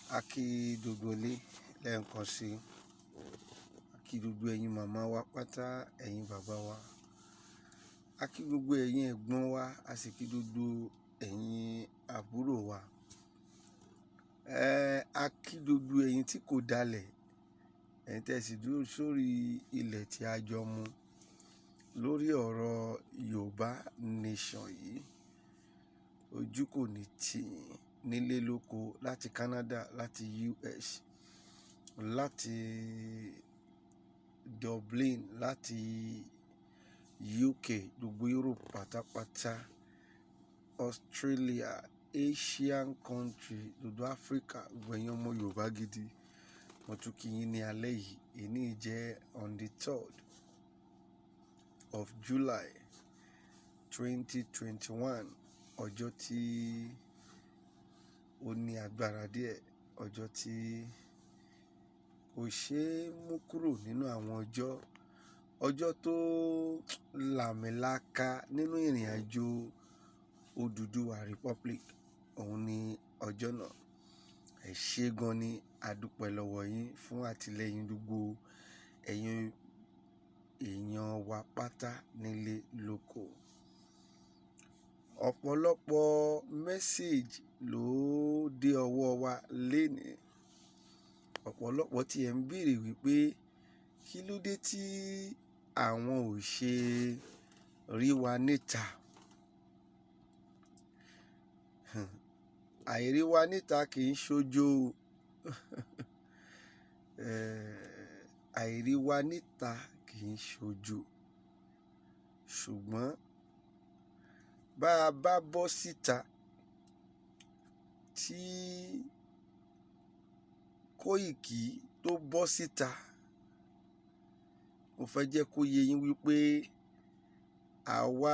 A kí gbogbo ilé lẹ́ẹ̀kan sí. A kí gbogbo ẹ̀yin màmá wa pátá, ẹ̀yin bàbá wa. A kí gbogbo ẹ̀yin ẹ̀gbọ́n wa, a sì kí gbogbo ẹ̀yin àbúrò wa. A kí gbogbo ẹ̀yin tí kò dalẹ̀, ẹ̀yin tẹ́ sì dúró sórí ilẹ̀ tí a jọ mu lórí ọ̀rọ̀ Yorùbá nation yìí. Ojú kò ní tì yín nílé lóko, láti Canada, láti US, láti Dublin, láti UK, gbogbo Europe pátápátá, Australia, Asian country, gbogbo Africa, gbogbo ẹ̀yin ọmọ Yorùbá gidi. Mo tún kí yín ní alẹ́ yìí. Èní jẹ́ on the 3rd of July 2021. Ọjọ́ tí ó ní agbára díẹ̀, ọjọ́ tí kò ṣe é mú kúrò nínú àwọn ọjọ́ tó làmìlaka nínú ìrìn àjò Odùduwà Republic. Òun ni ọjọ́ náà. Ẹ ṣé gan ni, a dúpẹ́ lọ́wọ́ yín fún àtìlẹ́yìn gbogbo ẹ̀yin èèyàn wa pátá nílé lóko. Ọ̀pọ̀lọpọ̀ message ló dé ọwọ́ wa lénìí. Ọ̀pọ̀lọpọ̀ tí ẹ̀ ń béèrè wípé kí ló dé tí àwọn ò ṣe rí wa níta. Àìrí wa níta kì í ṣojo. Àìrí wa níta kì í ṣojo. Ṣùgbọ́n bá a bá bọ́ síta tí Koiki tó bọ́ síta, mo fẹ́ jẹ́ kó yé yín wípé àwa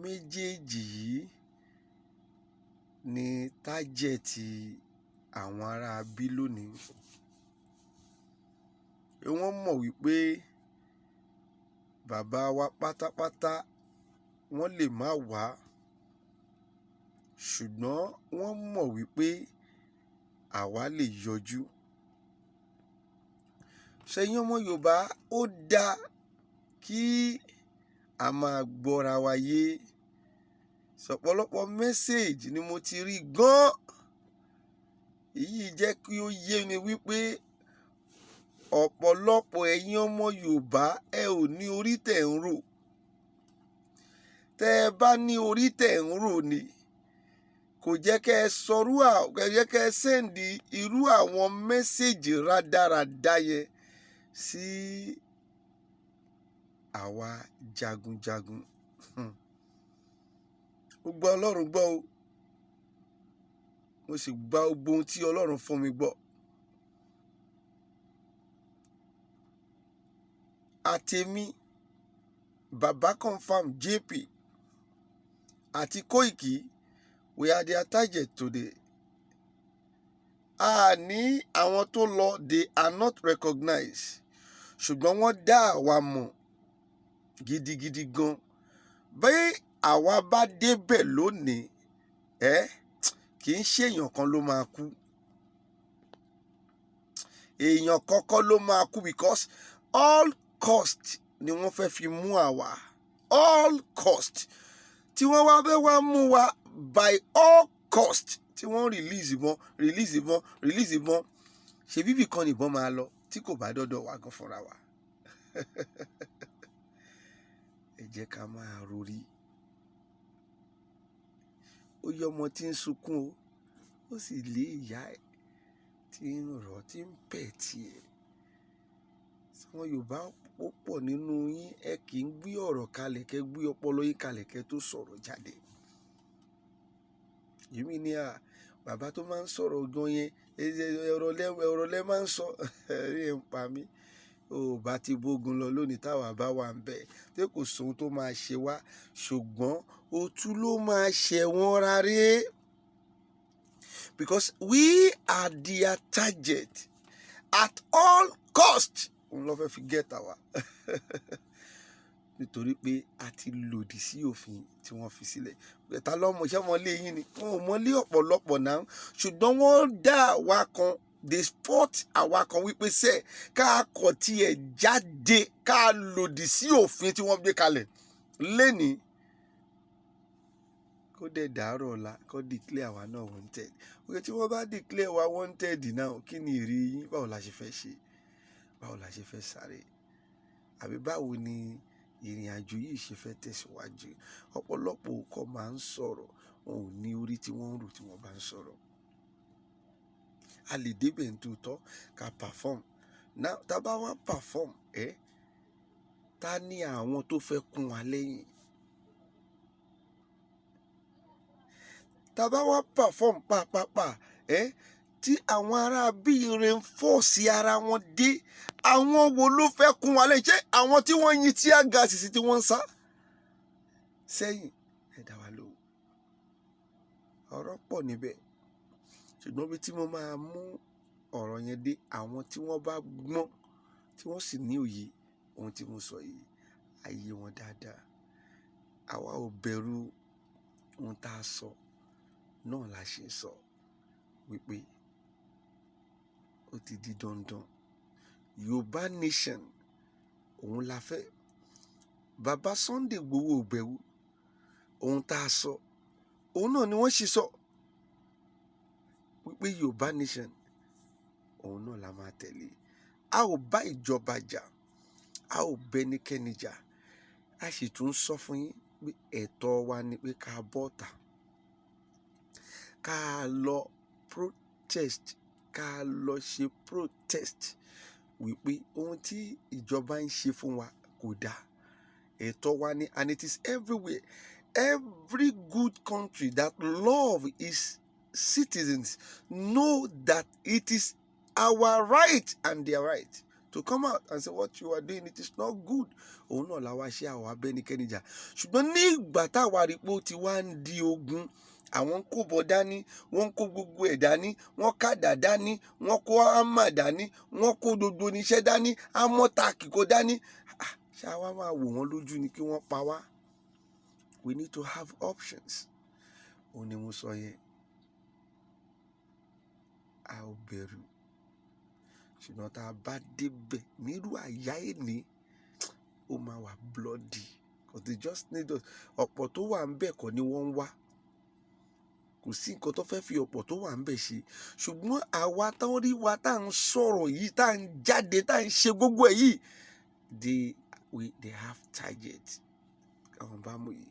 méjèèjì yìí ni tájẹ̀tì àwọn ará bí lónìí. Wọ́n mọ̀ wípé bàbá wa pátápátá wọ́n lè má wá, ṣùgbọ́n wọ́n mọ̀ wípé àwa lè yọjú. Ṣẹ̀yin ọmọ Yorùbá, ó dáa kí a máa gbọ́ra wa yé. Ọ̀pọ̀lọpọ̀ message ni mo ti rí gan. Èyí jẹ́ kí ó yé mi wípé ọ̀pọ̀lọpọ̀ ẹ̀yin ọmọ Yorùbá ẹ ò ní orí tẹ̀ ń rò. Tẹ́ ẹ bá ní orí tẹ̀ ń rò ni, kò jẹ́ kẹ́ ẹ sẹ́ndì irú àwọn message rádaràda yẹn sí àwa jagunjagun. Mo gbọ́ Ọlọ́run gbọ́ o. Mo sì gba gbogbo ohun tí Ọlọ́run fún mi gbọ́. Àtèmi, Baba Confirm JP àti Koiki, we are their target today. A ní àwọn tó lọ, they are not recognized. Ṣùgbọ́n wọ́n dá àwa mọ̀ gidigidi gan. Bí àwa bá débẹ̀ lónìí, kì í ṣe èèyàn kan ló máa kú. Èèyàn kọ́kọ́ ló máa kú, because all cost ni wọ́n fẹ́ fi mú àwa. All cost. Tí wọ́n wá fẹ́ wá mú wa by all cost, tí wọ́n release ìbọn. Ṣé bíbí kan nìbọn máa lọ tí kò bá dọ́dọ̀ wa gan fúnra wa. Ẹ jẹ́ ká máa rorí. Ó yẹ ọmọ tí ń sunkún o, ó sì lé ìyá ẹ̀ tí ń rọ̀, tí ń pẹ̀ tiẹ̀. Àwọn Yorùbá ó pọ̀ nínú yín, ẹ kì í gbé ọ̀rọ̀ kalẹ̀, kẹ́ gbé ọpọlọ yín kalẹ̀ kẹ́ tó sọ̀rọ̀ jáde. Èmi ni bàbá tó máa ń sọ̀rọ̀ gan yẹn, ọ̀rọ̀ lẹ máa ń sọ. Ẹ ń pa mí. Ó bá ti bógun lọ lónìí táwa bá wà ń bẹ̀, tí kò sóhun tó máa ṣe wá, ṣùgbọ́n òtún ló máa ṣẹ̀wọ̀n ráré. Because we are their target at all cost. Òun ló fẹ́ fi get àwa. nítorí pé a ti lòdì sí òfin tí wọ́n fi sílẹ̀. Ta lọ́mọ iṣẹ́ ọmọlé yín ni wọn ò mọlé ọ̀pọ̀lọpọ̀ náà, ṣùgbọ́n wọ́n dá àwa kan they spot àwa kan wípé sẹ́ ká kọ̀ tiẹ̀ jáde ká lòdì sí òfin tí wọ́n gbé kalẹ̀ lénìí kó dẹ̀ dàárọ̀ ọ̀la kó declare àwa náà wanted. Òkè tí wọ́n bá declare wa wanted náà kí ni èrè yín? Báwo la ṣe fẹ́ ṣe? Báwo la ṣe fẹ́ sáré? Àbí báwo ni ìrìn àjò yìí ṣe fẹ́ tẹ̀síwájú? Ọ̀pọ̀lọpọ̀ kọ́ máa ń sọ̀rọ̀, wọn ò ní orí tí wọ́n ń rò tí wọ́n bá ń sọ̀rọ̀. A lè débẹ̀ nítòótọ́ ká perform. Now tá bá wá perform ta ni àwọn tó fẹ́ kún wa lẹ́yìn? Tá bá wá perform pàápàá tí àwọn ará bíi reinforce ara wọn dé, àwọn wo ló fẹ́ kún wa lẹ́yìn? Ṣé àwọn tí wọ́n yin tear gas sí tí wọ́n ń sá sẹ́yìn? Ẹ dá wa lóhùn. Ọ̀rọ̀ pọ̀ níbẹ̀, ṣùgbọ́n bí tí mo máa mú ọ̀rọ̀ yẹn dé, àwọn tí wọ́n bá gbọ́n tí wọ́n sì ní òye ohun tí mo sọ yìí, ayé wọn dáadáa. Àwa ò bẹ̀rù ohun tá a sọ náà la ṣe sọ wípé ó ti di dandan. Yorùbá nation òun la fẹ́. Bàbá Sunday Igboho ò bẹ̀rù ohun tá a sọ, òun náà ni wọ́n ṣe sọ wípé Yorùbá nation òun náà la máa tẹ̀lé. A ò bá ìjọba jà, a ò bẹ́nikẹ́ni jà, a sì tún sọ fún yín pé ẹ̀tọ́ wa ni pé ká bọ́ta, ká lọ protest, ká lọ ṣe protest wípé ohun tí ìjọba ń ṣe fún wa kò dáa. Ẹ̀tọ́ wa ni, and it is everywhere. Every good country that love its citizens know that it is our right and their right to come out and say what you are doing, it is not good. Òun náà la wá ṣe àwọn abẹ́nikẹ́ni jà. Ṣùgbọ́n ní ìgbà táwa rí pé ó ti wá ń di ogun, àwọn ń kó bọ dání, wọ́n ń kó gbogbo ẹ̀ dání, wọ́n kádà dání, wọ́n kó hámà dání, wọ́n kó gbogbo oníṣẹ́ dání, amọ́tàkì kó dání. Ṣá wa máa wò wọ́n lójú ni kí wọ́n pa wá? We need to have options. Òun ni mo sọ yẹn. A ò bẹ̀rù. Ṣùgbọ́n tá a bá débẹ̀ nírú àyá ẹni, ó máa wà bloody. Because they just need us. Ọ̀pọ̀ tó wà ń bẹ̀ kọ́ ni wọ́n ń wá. Kò sí nǹkan tó fẹ́ fi ọ̀pọ̀ tó wà ń bẹ̀ ṣe. Ṣùgbọ́n àwa tán rí wa tá à ń sọ̀rọ̀ yìí, tá à ń jáde, tá à ń ṣe gbogbo ẹ̀ yìí, they have target. Táwọn bá mú yìí,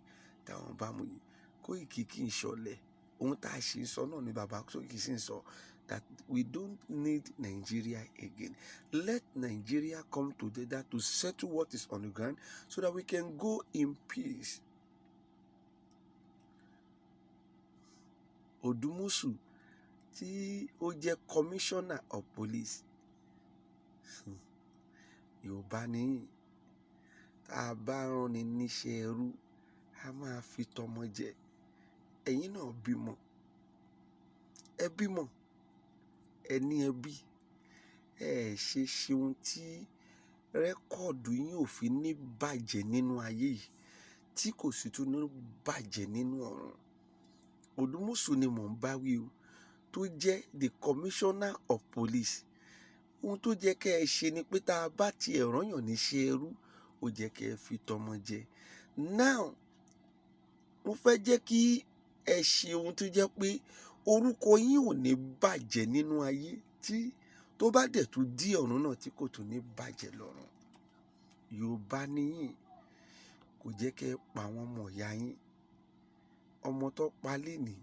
táwọn bá mú yìí. Koiki kì í ṣọ̀lẹ. Ohun tá a ṣe ń sọ náà ni bàbá Koiki sì ń sọ. That we don't need Nigeria again. Let Nigeria come together to settle what is on the ground so that we can go in peace. Odumusu tí ó jẹ́ commissioner of police. Yorùbá ní tá a bá rán ni níṣẹ́ ẹrú, a máa fi tọmọ jẹ. Ẹ̀yin náà bímọ. Ẹ bímọ. Ẹ ní ẹbí. Ẹ ṣe ohun tí rẹ́kọ̀dù yín ò fi ní bàjẹ́ nínú ayé yìí, tí kò sì tún ní bàjẹ́ nínú ọ̀run. Odumusu ni mò ń bá wí o, tó jẹ́ the commissioner of police. Ohun tó jẹ́ kẹ́ ẹ ṣe ni pé tá a bá ti rányàn níṣẹ́ ẹrú, ó jẹ́ kẹ́ ẹ fi tọmọ jẹ. Now, mo fẹ́ jẹ́ kí ẹ ṣe ohun tó jẹ́ pé orúkọ yín ò ní bàjẹ́ nínú ayé, tí tó bá dẹ̀ tún dí ọ̀run náà tí kò tún ní bàjẹ́ lọ́run. Yorùbá níyìn, kò jẹ́ kẹ́ ẹ pa àwọn ọmọ ìyá yín. Ọmọ tó pa lénìí,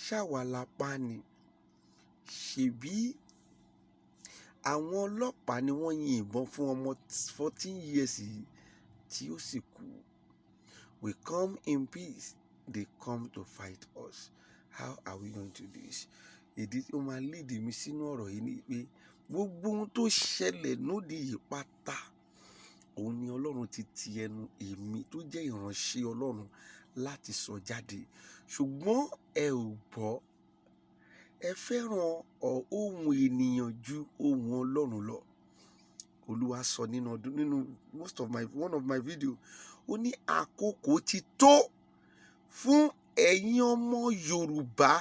ṣáwa la pa ni. Ṣèbí àwọn ọlọ́pàá ni wọ́n yin ìbọn fún ọmọ 14 years yìí tí ó sì kú. We come in peace, they come to fight us. How are we going to do this? Èdè tí ó máa lead mi sínú ọ̀rọ̀ yìí ni pé gbogbo ohun tó ṣẹlẹ̀ lóde yìí pátá, òun ni Ọlọ́run ti ti ẹnu èmi tó jẹ́ ìránṣẹ́ Ọlọ́run láti sọ jáde. Ṣùgbọ́n ẹ ò gbọ́. Ẹ fẹ́ràn ohun ènìyàn ju ohun Ọlọ́run lọ. Olúwa sọ nínú one of my video, ó ní àkókò ti tó fún ẹ̀yin ọmọ Yorùbá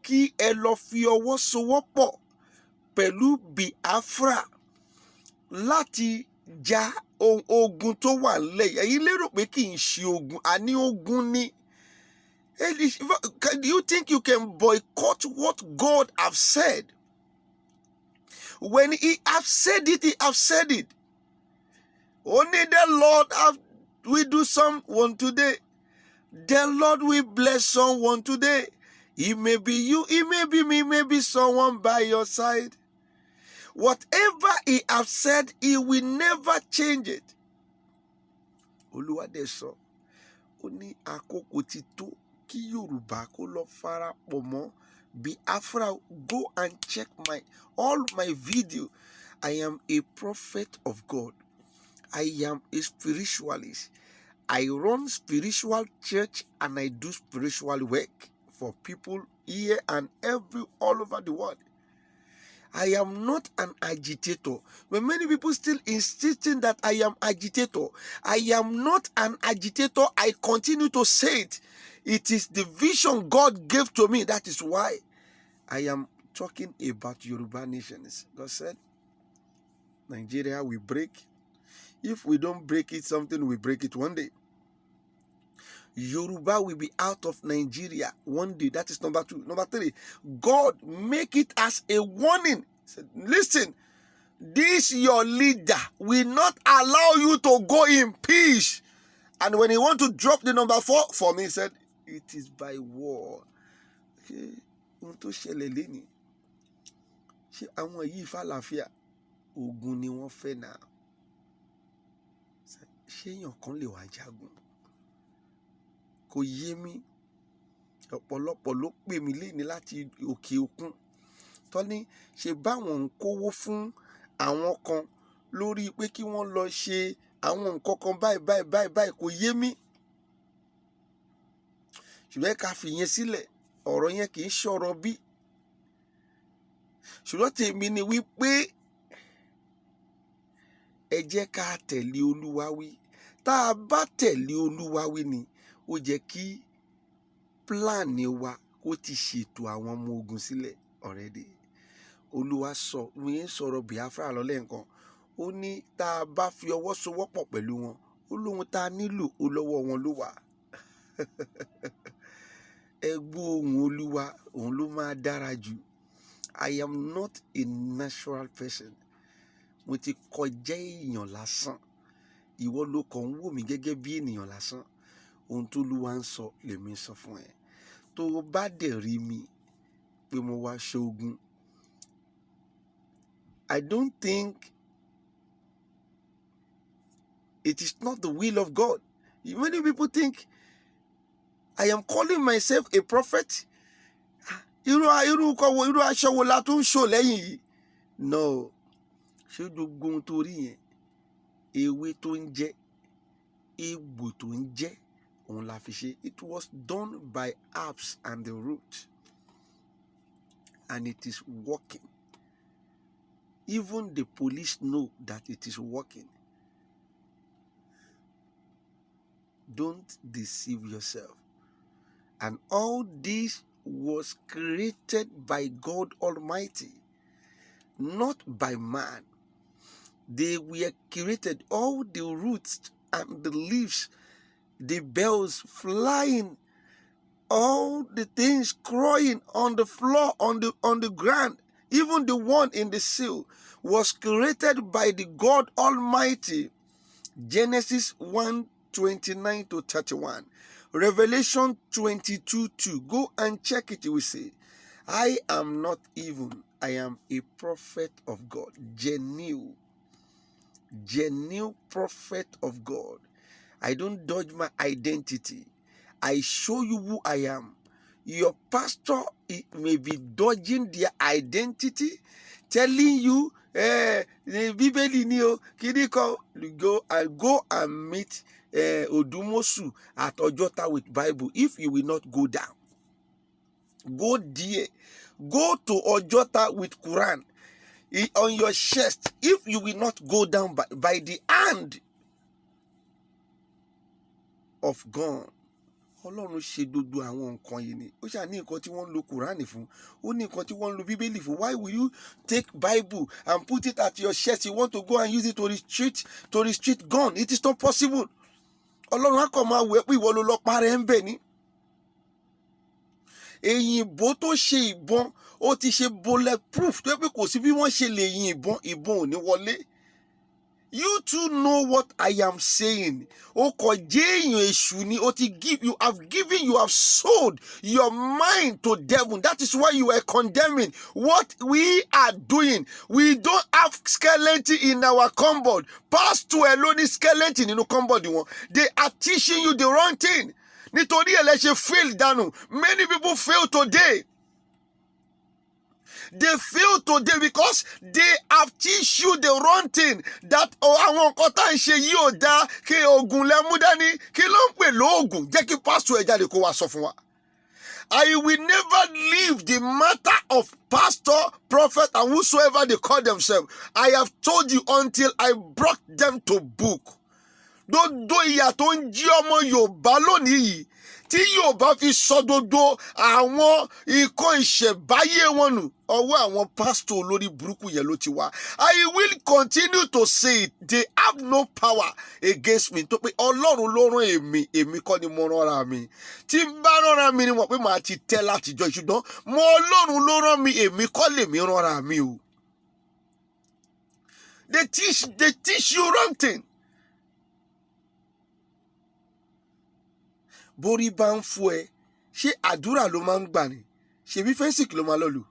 kí ẹ lọ fi ọwọ́ sowọ́pọ̀ pẹ̀lú Biafra láti ja ogun tó wà nílẹ̀. Ẹ̀yin lérò pé kì í ṣe ogun, àní ogun ni. Do you think you can boycott what God have said? When he have said it, he have said it. Only the Lord will do someone today. The Lord will bless someone today. It may be you, it may be me, it may be someone by your side. Whatever he have said, he will never change it. Olúwa dẹ̀ sọ, ó ní àkókò ti tó kí Yorùbá kó lọ farapọ̀ mọ́ Biafra. Go and check all my video. I am a prophet of God. I am a spiritualist. I run spiritual church and I do spiritual work for people here and all over the world. I am not an agitator. But many people still insisting that I am agitator. I am not an agitator. I continue to say it. It is the vision God gave to me. That is why I am talking about Yoruba nations. God said, Nigeria will break. If we don't break it, something will break it one day. Yoruba will be out of Nigeria one day. That is number 2. Number 3, God make it as a warning. He said, listen, this your leader will not allow you to go in peace. And when he want to drop the number 4 for me, he said, it is by war. Ohun tó ṣẹlẹ̀ lénìí, ṣé àwọn yìí fàlàáfíà? Ogun ni wọ́n fẹ́ náà. Ṣé èèyàn kan lè wá jagun? Kò yé mi. Ọ̀pọ̀lọpọ̀ ló pè mí lénìí láti òkè òkun. Tọ́ní ṣe báwọn ń kówó fún àwọn kan lórí pé kí wọ́n lọ ṣe àwọn nǹkan kan báyìí kò yé mi. Ṣùgbọ́n ká fi yẹn sílẹ̀, ọ̀rọ̀ yẹn kì í ṣọ̀rọ̀ bí. Ṣùgbọ́n tèmi ni wípé ẹ jẹ́ ká tẹ̀lé Olúwa wí. Tá a bá tẹ̀lé Olúwa wí ni, ó jẹ́ kí pílánì wa kó ti ṣètò àwọn ọmọ ogun sílẹ̀ already. Olúwa sọ, mi ń sọ̀rọ̀ Biafra lọ lẹ́ẹ̀kan. Ó ní tá a bá fi ọwọ́ sowọ́pọ̀ pẹ̀lú wọn, ó lóhun tá a nílò ó lọ́wọ́ wọn ló wà. Ẹ gbọ́ ohùn Olúwa, òun ló máa dára jù. I am not a natural person. Mo ti kọjá èèyàn lásán. Ìwọ ló kàn ń wò mí gẹ́gẹ́ bí ènìyàn lásán. Ohun tó Olúwa ń sọ lèmi sọ fún ẹ. Tó o bá dẹ̀ rí mi pé mo wá ṣogun, I don't think it is not the will of God. Many people think I am calling myself a prophet. Irú aṣọ wo la tún ṣò lẹ́yìn yìí? No. Ṣé gbogbo ohun tó rí yẹn, ewé tó ń jẹ́, egbò tó ń jẹ́, òun la fi ṣe. It was done by herbs and the root. And it is working. Even the police know that it is working. Don't deceive yourself. And all this was created by God Almighty, not by man. They were created, all the roots and the leaves, the bells flying, all the things crawling on the floor, on the ground, even the one in the seal was created by the God Almighty. Genesis 1:29-31. Revelation 22:2. Go and check it. You will see, I am not evil. I am a prophet of God. Genuine prophet of God. I don't dodge my identity. I show you who I am. Your pastor may be dodging their identity, telling you, Bíbélì ni o, kìíní kan, go and meet Odumosu at Ojota with Bible. If you will not go down, go there. Go to Ojota with Quran. on your chest, if you will not go down by the hand of God. Ọlọ́run ṣe gbogbo àwọn nǹkan yìí ni. Ó ṣáà ní nǹkan tí wọ́n ń lo Kùránì fún. Ó ní nǹkan tí wọ́n ń lo Bíbélì fún. Why will you take Bible and put it at your chest? You want to go and use it to restrict gun. It is not possible. Ọlọ́run á kàn máa wẹ̀ pé ìwọ ló lọ parẹ́ ń bẹ̀ ni. Èyìnbó tó ṣe ìbọn, ó ti ṣe bulletproof tó yẹ pé kò sí bí wọ́n ṣe lè yin ìbọn ò ní wọlé. You too know what I am saying. O kò jẹ́ èèyàn èṣù ni. You have sold your mind to devil. That is why you are condemning what we are doing. We don't have skeleton in our cupboard. Pastor alone is skeleton in the cupboard. They are teaching you the wrong thing. Nítorí ẹ lẹ ṣe fail dànù. Many people fail today. They fail today because they have teach you the wrong thing. That àwọn nǹkan tá à ń ṣe yìí ò dáa, kí oògùn lẹ mú dání, kí ló ń pè lóògùn? Jẹ́ kí pastor ẹ jáde kó wá sọ fún wa. I will never leave the matter of pastor, prophet, and whosoever they call themselves. I have told you until I brought them to book. Dodo ìyà tó ń jí ọmọ Yorùbá lónìí yìí, tí Yorùbá fi sọ dodo àwọn ikọ̀ ìṣẹ̀báyé wọn nù, ọwọ́ àwọn pastor olórí burúkú yẹn ló ti wá. I will continue to say it. They have no power against me. Tó pé Ọlọ́run ló rán èmi kọ́ ni mo ránra mi. Tí n bá ránra mi ni mo pé màá ti tẹ́ látijọ́, ṣùgbọ́n mo Ọlọ́run ló rán mi, èmi kọ́ lèmi ránra mi o. They teach you wrong thing. Borí bá ń fún ẹ, ṣé àdúrà ló máa ń gbà ni? Ṣebí fẹ́ǹsìkì ló máa lọ lù?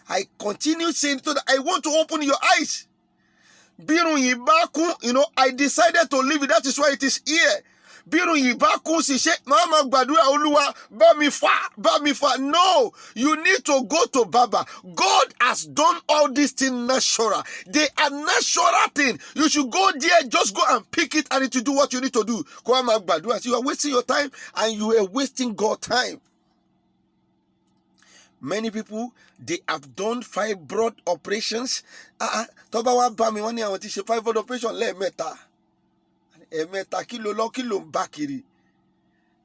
I continue saying so that I want to open your eyes. Bírun yìí bá kún, I decided to leave it. That is why it is here. Bírun yìí bá kún sí ṣe máa ma gbàdúrà Olúwa bá mi fà. No, you need to go to Baba. God has done all these things natural. They are natural things. You should go there, just go and pick it and it will do what you need to do. Kó máa gbàdúrà. You are wasting your time and you are wasting God's time. Many people, they have done fibroid operations. Tó bá wá bá mi wọ́n ní àwọn tí ṣe fibroid operation lẹ́ẹ̀mẹ́ta. Ẹ̀mẹ́ta kí ló ń bá kiri.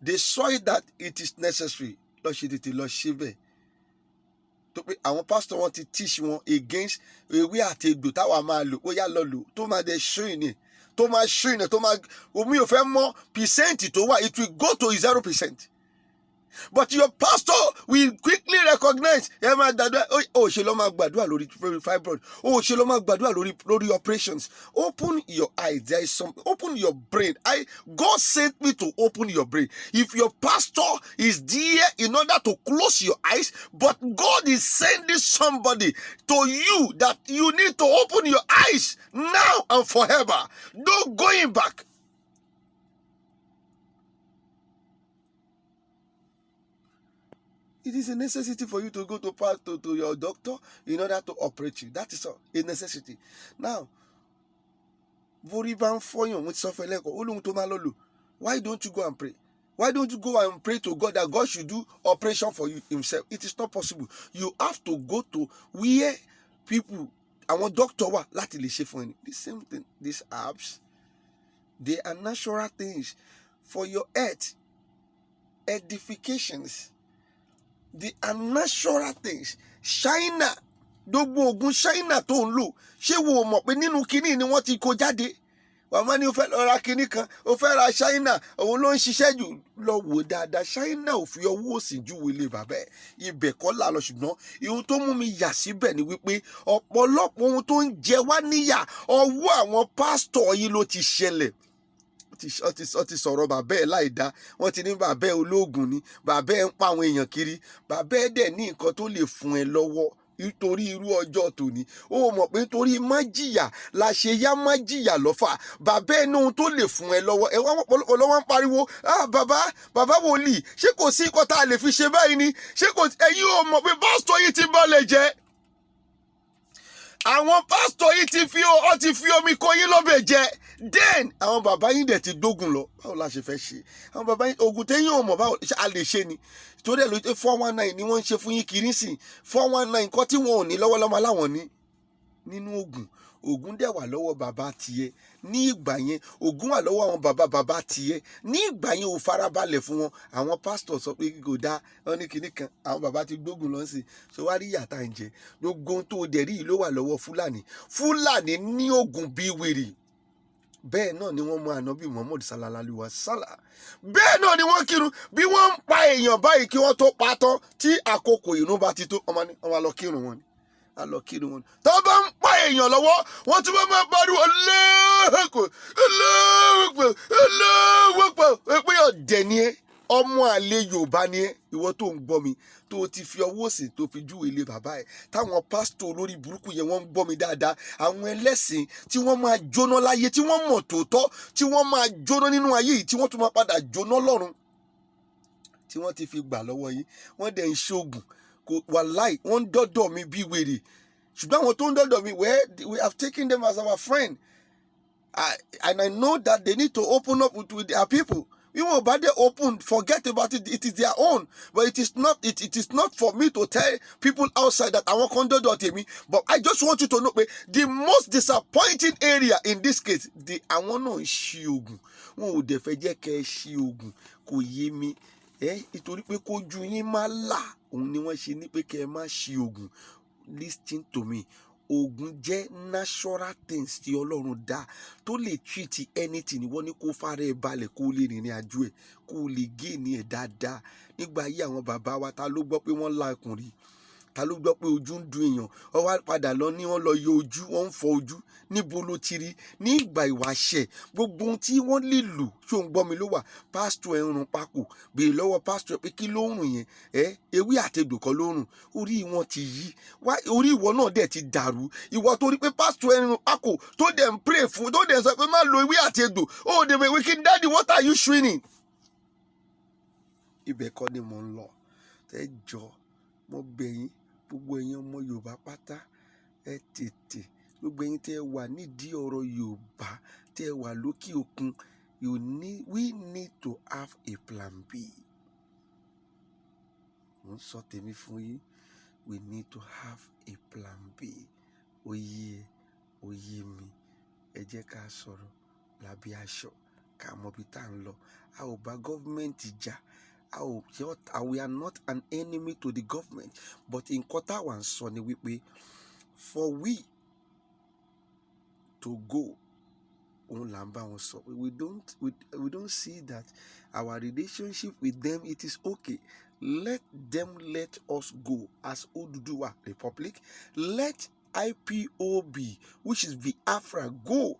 They saw it that it is necessary. Lọ ṣe tètè lọ ṣe bẹ́ẹ̀. Tó pé àwọn pastor wọn ti teach wọn against ewé àti egbò táwa máa lò. Ó yá lọ lò tó máa dẹ̀ ṣóyìn ni. Tó máa ṣóyìn ni tó máa omi ò fẹ́ mọ́ percent tó wà. It will go to 0%. But your pastor will quickly recognize ẹ máa gbàdúrà ṣe ló máa gbàdúrà lórí fibroid, ṣe ló máa gbàdúrà lórí operations. Open your eyes. There is some. Open your brain. God sent me to open your brain. If your pastor is there in order to close your eyes, but God is sending somebody to you that you need to open your eyes now and forever. No going back. It is a necessity for you to go to your doctor in order to operate you. That is all, a necessity. Now, why don't you go and pray? Why don't you go and pray to God that God should do operation for you himself? It is not possible. You have to go to where people, our doctor láti lè ṣe fún ẹni. The same thing, these herbs, they are natural things for your health, edifications. They are natural things. China, gbogbo oògùn China tó ń lò, ṣé wo mọ̀ pé nínú kinní ni wọ́n ti kó jáde? Wàá máa ní o fẹ́ lọ ra kinní kan, o fẹ́ ra China, òun ló ń ṣiṣẹ́ jù. Lọ wò dáadáa, China ò fi ọwọ́ òsì júwe lé bàbá ẹ̀. Ibẹ̀ kọ́ là lọ, ṣùgbọ́n ihun tó mú mi yà síbẹ̀ ni wípé ọ̀pọ̀lọpọ̀ ohun tó ń jẹ wá níyà, ọwọ́ àwọn pásítọ̀ yìí ló ti ṣẹlẹ̀. Ó ti sọ̀rọ̀ bàbá ẹ̀ láìda. Wọ́n ti ní bàbá ẹ̀ olóògùn ni, bàbá ẹ̀ ń pa àwọn èèyàn kiri. Bàbá ẹ̀ dẹ̀ ní nǹkan tó lè fún ẹ lọ́wọ́ nítorí irú ọjọ́ tòní. Ó mọ̀ pé nítorí má jìyà la ṣe yá má jìyà lọ́fà. Bàbá ẹ̀ ní ohun tó lè fún ẹ lọ́wọ́. Ẹ wá ọ̀pọ̀lọpọ̀ lọ́wọ́ ń pariwo, bàbá wòlíì, ṣé kò sí nǹkan tá a lè fi ṣe báyìí ni? Ṣé kò ẹ̀yin ò mọ̀ pé pásítọ̀ yìí ti bọ́lẹ̀ jẹ́? Àwọn pásítọ̀ yìí ti fi omi kó yín lọ́bẹ̀ jẹ. Then àwọn bàbá yín dẹ̀ ti dógun lọ. Báwo la ṣe fẹ́ ṣe? Àwọn bàbá yín ogun tẹ́yìn ò mọ̀ báwo a lè ṣe ni. Torí ẹ̀ ló ṣe 419 ni wọ́n ń ṣe fún yín kiri sí. 419 nǹkan tí wọn ò ní lọ́wọ́lọ́wọ́ láwọn ní. nínú Ògùn. Ògùn dẹ̀ wà lọ́wọ́ bàbá tiẹ̀ ní ìgbà yẹn. Ògùn wà lọ́wọ́ àwọn bàbá tiẹ̀ ní ìgbà yẹn. Ò farabalẹ̀ fún wọn. Àwọn pásítọ̀ sọ pé kò dáa, wọ́n ní kinní kan, àwọn bàbá ti gbógun lọ sí. So wá rí ìyà tá ń jẹ. Gbogbo ohun tó dẹ̀ rí yìí ló wà lọ́wọ́ Fúlàní. Fúlàní ní Ògùn bí wèrè. Bẹ́ẹ̀ náà ni wọ́n mú ànábì Muhammad sallallahu alaihi wasallam. Bẹ́ẹ̀ náà ni wọ́n kírun. Bí wọ́n ń pa èèyàn báyìí kí wọ́n tó pa tán, tí àkókò ìrun bá ti tó, wọ́n lọ kírun wọn ni. A lọ kírun wọn ni. Tó bá ń pa èèyàn lọ́wọ́, wọ́n ti máa pariwo lẹ́ẹ̀kọ́ pé ọ̀dẹ̀ ni ẹ́, ọmọ àlè Yorùbá ni ẹ́. Ìwọ tó ń gbọ́ mi, tó ti fi ọwọ́ òsì tó fi júwe ilé bàbá ẹ̀. Táwọn pásítọ̀ olórí burúkú yẹn wọ́n ń gbọ́ mi dáadáa. Àwọn ẹlẹ́sìn tí wọ́n máa jóná láyé, tí wọ́n mọ̀ tòótọ́, tí wọ́n máa jóná nínú ayé yìí, tí wọ́n tún máa padà jóná lọ́run, tí wọ́n ti fi gbà lọ́wọ́ yín. Wọ́n dẹ̀ ń ṣoògùn. Wàláì, wọ́n ń dọ́dọ̀ mi bí wèrè. Ṣùgbọ́n àwọn tó ń dọ́dọ̀ mi, we have taken them as our friend. And I know that they need to open up with their people. We won't bad open, forget about it. It is their own. But it is not for me to tell people outside that I want to do me. But I just want you to know the most disappointing area in this case, I want to ṣí ogun. Wọn ò dẹ̀ fẹ́ jẹ́ kẹ́ ṣí ogun. Kò yé mi. Ìtorí pé kójú yín má là, òun ni wọ́n ṣe ní pé kẹ́ ẹ má ṣí ogun. Listen to me. Ogun jẹ́ natural things tí Ọlọ́run dá tó lè treat anything. Wọ́n ní kó fara ẹ balẹ̀, kó lè rìnrìn àjò ẹ̀, kó lè gain ẹ̀ dáadáa. Nígbà ayé àwọn bàbá wa, ta ló gbọ́ pé wọ́n la ikùn rí? Ta ló gbọ́ pé ojú ń dùn èèyàn? Wọ́n wá padà lọ ní wọ́n lọ yọ ojú, wọ́n ń fọ ojú. Níbo ló ti rí? Ní ìgbà ìwáṣẹ̀, gbogbo ohun tí wọ́n lè lò, tí ò ń gbọ́ mi ló wà. Pásítọ̀ ẹ̀ ń run pákò. Béèrè lọ́wọ́ pásítọ̀ pé kí ló ń rùn yẹn? Ewé àtegbò kan ló ń rùn. Orí wọn ti yí. Orí ìwọ náà dẹ̀ ti dàrú. Ìwọ torí pé pásítọ̀ ẹ̀ ń run pákò tó dẹ̀ ń pray fún, tó dẹ̀ sọ pé má lo ewé àtegbò. Oh, the wicked daddy, what are you shrinking? Ibẹ̀ kọ́ ni mò ń lọ. Ẹ jọ̀ọ́, mo bẹ̀ yín, gbogbo ẹ̀yin ọmọ Yorùbá pátá, ẹ tètè, gbogbo ẹ̀yin tẹ́ wà nídìí ọ̀rọ̀ Yorùbá, tẹ́ wà lókè òkun, we need to have a plan B. Mo ń sọ tèmi fún yín. We need to have a plan B. Oyè mi, ẹ jẹ́ ká sọ̀rọ̀ lábẹ́ aṣọ, ká mọ bí tá ń lọ. A ò bá gọ́ọ̀mẹ̀ntì jà. We are not an enemy to the government, but in quarter one Sunday we for we to go we don't see that our relationship with them, it is okay. Let us go as Oduduwa Republic. Let IPOB, which is Biafra, go.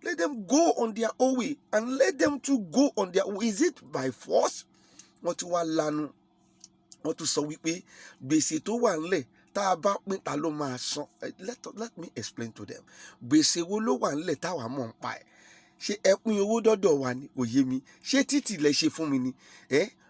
Let them go on their own way, and let them to go on their way. Is it by force? Wọ́n tún wá lanu, wọ́n tún sọ wípé gbèsè tó wà ńlẹ̀ tá a bá pín ta ló máa san. Let me explain to them. Gbèsè wo ló wà ńlẹ̀ táwa mọ̀ ń pa ẹ̀? Ṣé ẹ pín owó dọ́dọ̀ wa ni? Kò yé mi. Ṣé títì lẹ ṣe fún mi ni?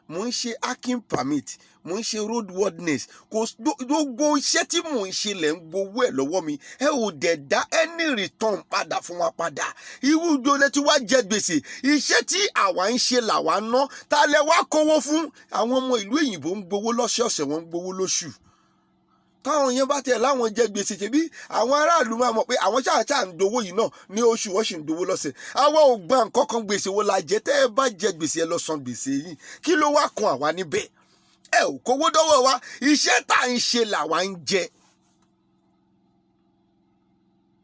Mo ń ṣe hacking permit, mo ń ṣe roadworthiness, gbogbo iṣẹ́ tí mò ń ṣe lẹ̀ ń gbowó ẹ̀ lọ́wọ́ mi. Ẹ ò dẹ̀ dá any return padà fún wa padà. Irú ìjọlẹ̀ tí wàá jẹ gbèsè. Iṣẹ́ tí àwa ń ṣe làwa ná. Ta lẹ wá kówó fún? Àwọn ọmọ ìlú òyìnbó ń gbowó lọ́sọ̀ọ̀sẹ̀, wọ́n ń gbowó lóṣù. Táwọn yẹn bá tẹ̀ láwọn jẹ gbèsè, ṣebí àwọn aráàlú máa mọ̀ pé àwọn ṣáà ń dowó yìí náà ní oṣù, wọ́n sì ń dowó lọ́sẹ̀. Àwa ò gba nǹkan kan, gbèsè wo la jẹ? Tẹ́ ẹ bá jẹ gbèsè, ẹ lọ san gbèsè yìí. Kí ló wá kan àwa níbẹ̀? Ẹ ò kówó dọ́wọ́ wa. Iṣẹ́ tá à ń ṣe làwa ń jẹ.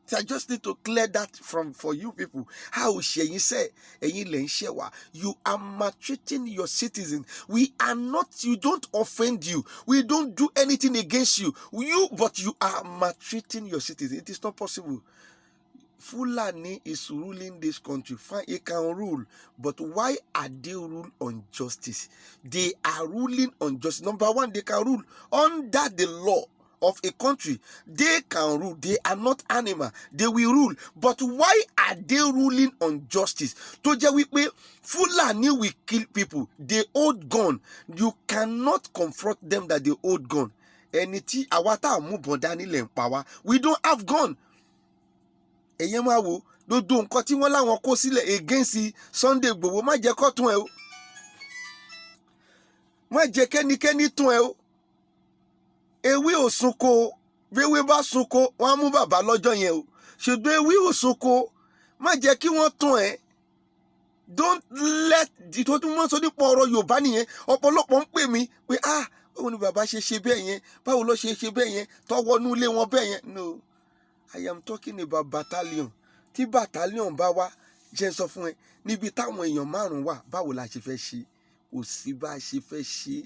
So I just need to clear that for you people. How ṣẹ̀yin sẹ́, ẹ̀yin lẹ̀ ń ṣẹ̀ wá. You are maltreating your citizens. We are not, you don't offend you. We don't do anything against you. But you are maltreating your citizens. It is not possible. Fulani is ruling this country. Fine, he can rule. But why are they rule on justice? They are ruling on justice. Number one, they can rule under the law of a country. They can rule. They are not animal. They will rule. But why are they ruling on justice? To jẹ́ wípé Fulani will kill people. They hold gun. You cannot confront them that they hold gun. Ẹni tí àwa tá mú bọ̀n dání lẹ̀ ń pa wá. We don't have gun. Ẹ̀yẹ́ máa wo gbogbo nǹkan tí wọ́n láwọn kó sílẹ̀ against Sunday Igboho, má jẹ́ kó tún ẹ o. Má jẹ́ kẹ́nikẹ́ni tún ẹ o. Ewé òsùnkò bí ewé bá sunko wọ́n á mú bàbá lọ́jọ́ yẹn o, ṣùgbọ́n ewé ò sunko, má jẹ́ kí wọ́n tún ẹ̀. Don't let tó tún mọ́ sọ nípa ọ̀rọ̀ Yorùbá nìyẹn. Ọ̀pọ̀lọpọ̀ ń pè mí pé báwo ni bàbá ṣe bẹ́ẹ̀ yẹn, báwo ló ṣe bẹ́ẹ̀ yẹn, tó wọnú ilé wọn bẹ́ẹ̀ yẹn. No, I am talking about battalion. Tí battalion bá wá, jẹ́ sọ fún ẹ, níbi táwọn èèyàn 5 wà, báwo la ṣe fẹ́ ṣe? Kò sí bá a ṣe fẹ́ ṣe.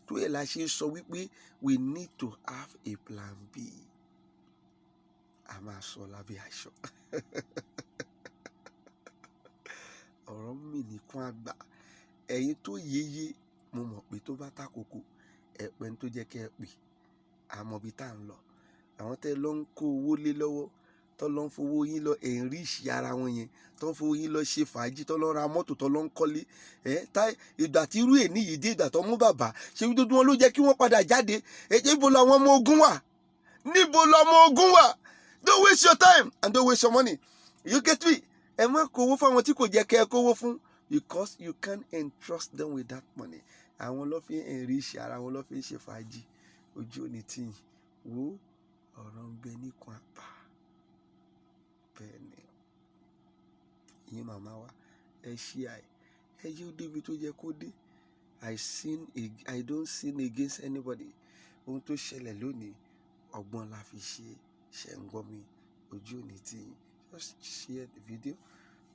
Tó yẹ la ṣe sọ wípé we need to have a plan B. A máa sọ lábẹ́ aṣọ. Ọ̀rọ̀ mi nìkan àgbà. Ẹ̀yin tó yeye, mo mọ̀ pé tó bá tàkókò, ẹ̀pẹ́ tó jẹ́ kẹ́ ẹ pè. Àmọ́ bí tá à ń lọ. Àwọn tẹ́ lọ ń kó owó lé lọ́wọ́, tó lọ ń fowó yín lọ enrich ara wọn yẹn, tó ń fowó yín lọ ṣe fàájì, tó lọ ra mọ́tò, tó lọ ń kọ́lé. Ìgbà tí irú èní yìí dé, ìgbà tó mú bàbá, ṣé gbogbo wọn ló jẹ́ kí wọ́n padà jáde? Níbo làwọn ọmọ ogun wà? Níbo lọmọ ogun wà? Don't waste your time and don't waste your money. You get me? Ẹ má kówó fáwọn tí kò jẹ́ kẹ́ ẹ kówó fún, because you can't entrust them with that money. Àwọn ló fi ń enrich ara wọn, ló fi ń ṣe fàájì. Ojú òní tí yìí wo ọ̀rọ̀ ń bẹ níkan àpá. Bẹ́ẹ̀ ni ìyẹn màmá wa, ẹ ṣí àì, ẹ jẹ́ ó débi tó jẹ́ kó dé. I don't sin against anybody. Ohun tó ṣẹlẹ̀ lónìí, ọgbọ́n la fi ṣe ń gbọ́ mi. Ojú òní tí yìí. Just share the video,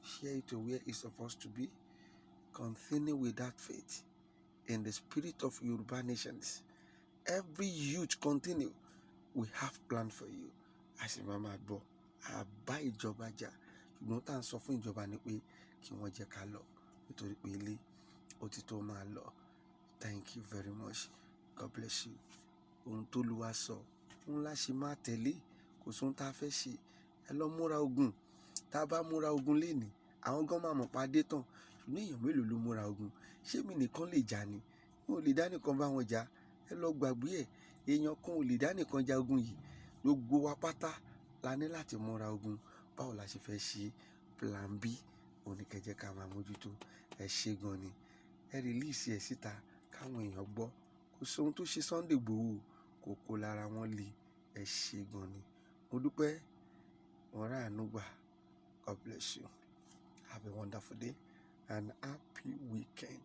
share it to where it's supposed to be. Continue with that faith in the spirit of Yoruba nations. Every youth continue. We have plan for you. Àṣì màmá gbọ́, àbá ìjọba jà. Ṣùgbọ́n tá à ń sọ fún ìjọba ni pé kí wọ́n jẹ́ ká lọ. Nítorí pé ilé ó ti tó máa lọ. Thank you very much. God bless you. Ohun tó Olúwa sọ, ńlá ṣe máa tẹ̀lé. Kò sóhun tá a fẹ́ ṣe. Ẹ lọ múra ogun. Tá a bá múra ogun lénìí, àwọn gan máa mọ̀ pa dé tán. Ṣùgbọ́n èèyàn mélòó ló múra ogun? Ṣé mi nìkan lè jà ni? Mo lè dá nìkan bá wọn jà. Ẹ lọ gbàgbé ẹ̀. Èèyàn kan ò lè dá nìkan ja ogun yìí. Gbogbo wa pátá la ní láti múra ogun. Báwo la ṣe fẹ́ ṣe plan B? Oníkẹ́jẹ́ ká máa mójútó. Ẹ ṣé gan ni. Ẹ release ẹ̀ síta káwọn èèyàn gbọ́. Kò sóhun tó ṣe Sunday Igboho, kò kó lára wọn le. Ẹ ṣé gan ni. Mo dúpẹ́. Wọ́n rà àánú gbà. God bless you. Have a wonderful day and happy weekend.